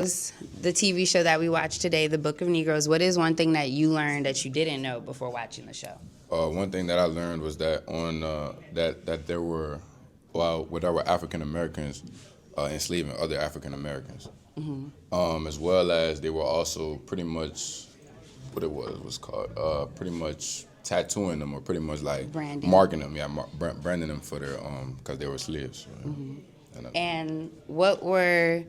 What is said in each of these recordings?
The TV show that we watched today, The Book of Negroes, what is one thing that you learned that you didn't know before watching the show? One thing that I learned was that there were, well, there were African Americans enslaving other African Americans, as well as they were also pretty much what it was called pretty much tattooing them, or pretty much like Branding. marking them, branding them for their because they were slaves. And what were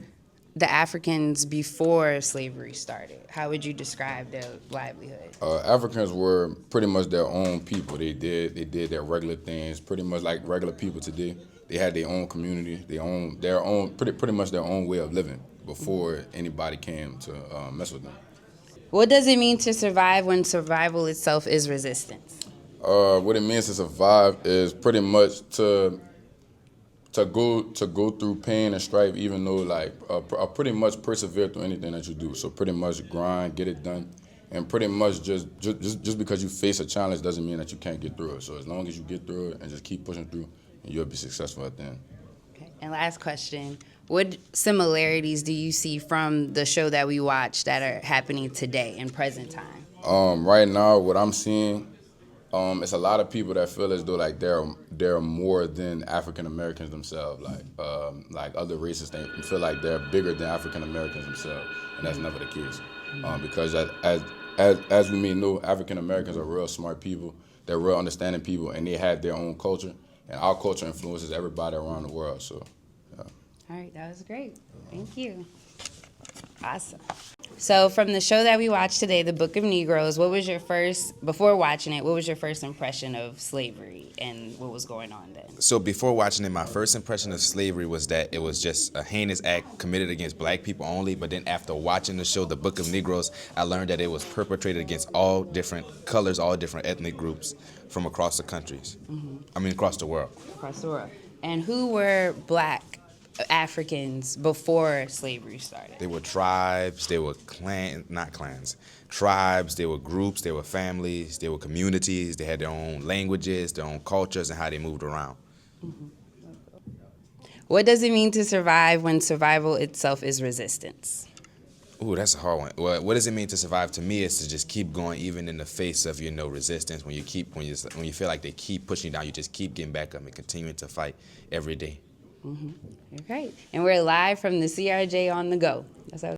the Africans before slavery started? How would you describe their livelihood? Africans were pretty much their own people. They did their regular things, pretty much like regular people today. They had their own community, their own pretty much their own way of living before anybody came to mess with them. What does it mean to survive when survival itself is resistance? What it means to survive is pretty much to go through pain and strife, even though pretty much persevere through anything that you do. So pretty much grind, get it done, and pretty much just because you face a challenge doesn't mean that you can't get through it. So as long as you get through it and just keep pushing through, you'll be successful at the end. Okay. And last question, what similarities do you see from the show that we watched that are happening today in present time? Right now, what I'm seeing, it's a lot of people that feel as though like they're more than African Americans themselves. Like other races, they feel like they're bigger than African Americans themselves, and that's never the case. Because as we may know, African Americans are real smart people. They're real understanding people, and they have their own culture. And our culture influences everybody around the world. So, yeah. All right, that was great. Thank you. Awesome. So from the show that we watched today, The Book of Negroes, before watching it, what was your first impression of slavery and what was going on then? So before watching it, my first impression of slavery was that it was just a heinous act committed against black people only. But then after watching the show, The Book of Negroes, I learned that it was perpetrated against all different colors, all different ethnic groups from across the countries. Across the world. Across the world. And who were black Africans before slavery started? They were tribes, they were tribes, they were groups, they were families, they were communities, they had their own languages, their own cultures, and how they moved around. What does it mean to survive when survival itself is resistance? Ooh, that's a hard one. Well, what does it mean to survive? To me, is to just keep going, even in the face of resistance. When you feel like they keep pushing you down, you just keep getting back up and continuing to fight every day. Great. And we're live from the CRJ on the Go. That's how